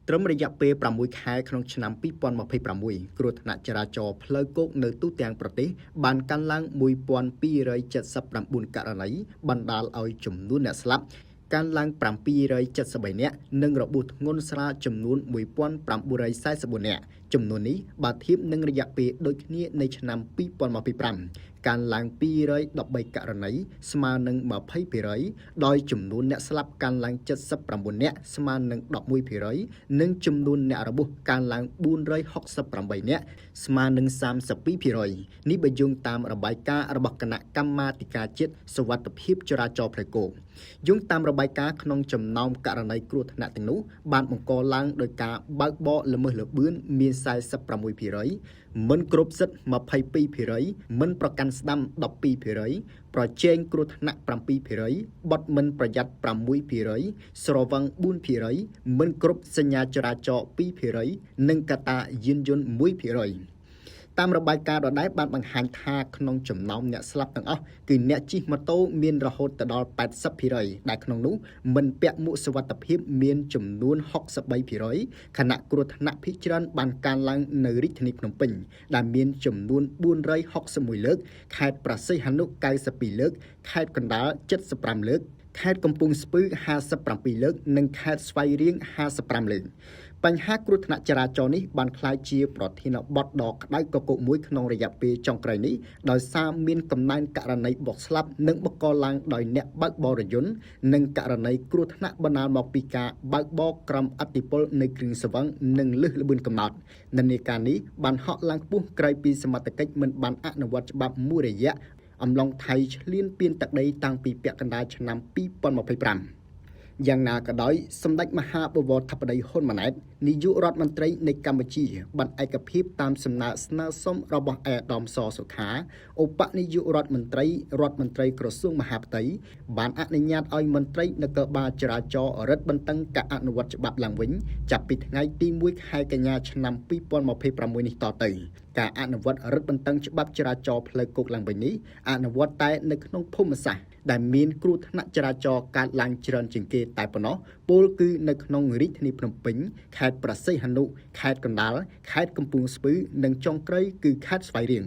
ត្រឹមរយៈពេល6 ខែក្នុងឆ្នាំ2026គ្រោះថ្នាក់ចរាចរណ៍ផ្លូវគោកនៅទូទាំងប្រទេសបានកើនឡើង1279ករណីបណ្ដាលឲ្យចំនួនអ្នកស្លាប់កើនឡើង773នាក់និងរបួសធ្ងន់ស្រាលចំនួន1944នាក់ចំនួននេះបើធៀបនឹងរយៈពេលដូចគ្នានៃឆ្នាំ2025កើនឡើង213ករណីស្មើនឹង20%ដោយចំនួនអ្នកស្លាប់កើនឡើង79នាក់ស្មើនឹង11%និងចំនួនអ្នករបួសកើនឡើង468នាក់ស្មើនឹង32%នេះបើយោងតាមរបាយការណ៍របស់គណៈកម្មាធិការជាតិសុវត្ថិភាពចរាចរណ៍ផ្លូវគោកយោងតាមរបាយការណ៍ក្នុងចំណោមករណីគ្រោះថ្នាក់ទាំងនោះបានបង្កឡើងដោយការបើកបរល្មើសល្បឿនមាន46%មិនគ្រប់សិទ្ធិ22%មិនប្រកាន់ស្ដាំ12%ប្រជែងគ្រោះថ្នាក់7%បទមិនប្រយ័ត្ន6%ស្រវឹង4%មិនគ្រប់សញ្ញាចរាចរណ៍2%និងកត្តាយានយន្ត1%តាមរបាយការណ៍ដដែលបានបង្ហាញថាក្នុងចំណោមអ្នកស្លាប់ទាំងអស់គឺអ្នកជិះម៉ូតូមានរហូតដល់80%ដែលក្នុងនោះមិនពាក់មួកសុវត្ថិភាពមានចំនួន63%ខណៈគ្រោះថ្នាក់ភាគច្រើនបានកើនឡើងនៅរាជធានីភ្នំពេញដែលមានចំនួន461លើកខេត្តព្រះសីហនុ92លើកខេត្តកណ្ដាល75លើកខេត្តកំពង់ស្ពឺ57លើកនិងខេត្តស្វាយរៀង55លើកបញ្ហាគ្រោះថ្នាក់ចរាចរណ៍នេះបានក្លាយជាប្រធានបទដ៏ក្តៅគគុកមួយក្នុងរយៈពេលចុងក្រោយនេះដោយសារមានកំណែនករណីបុកស្លាប់និងបង្កឡើងដោយអ្នកបើកបររថយន្តនិងករណីគ្រោះថ្នាក់បណ្ដាលមកពីការបើកបរក្រោមឥទ្ធិពលនៃគ្រឿងស្រវឹងនិងលើសល្បឿនកំណត់និន្នាការនេះបានហក់ឡើងខ្ពស់ក្រោយពីសមត្ថកិច្ចមិនបានអនុវត្តច្បាប់មួយរយៈអំឡុងថៃឈ្លានពានទឹកដីតាំងពីពាក់កណ្ដាលឆ្នាំ2025យ៉ាងណាក៏ដោយសម្ដេចមហាបវរធិបតីហ៊ុនម៉ាណែតនាយករដ្ឋមន្ត្រីនៃកម្ពុជាបានឯកភាពតាមសំណើស្នើសុំរបស់អាដាមសសុខាឧបនាយករដ្ឋមន្ត្រីក្រសួងមហាផ្ទៃបានអនុញ្ញាតឲ្យមន្ត្រីនគរបាលចរាចរណ៍រឹតបន្តឹងការអនុវត្តច្បាប់ឡើងវិញចាប់ពីថ្ងៃទី1ខែកញ្ញាឆ្នាំ2026នេះតទៅការអនុវត្តរឹតបន្តឹងច្បាប់ចរាចរណ៍ផ្លូវគោកឡើងវិញនេះអនុវត្តតែនៅក្នុងភូមិសាស្ត្រដែលមានគ្រោះថ្នាក់ចរាចរណ៍កើតឡើងច្រើនជាងគេតែប៉ុណ្ណោះពលគឺនៅក្នុងរាជធានីភ្នំពេញខេត្តព្រះសីហនុខេត្តកណ្ដាលខេត្តកំពង់ស្ពឺនិងចុងក្រោយគឺខេត្តស្វាយរៀង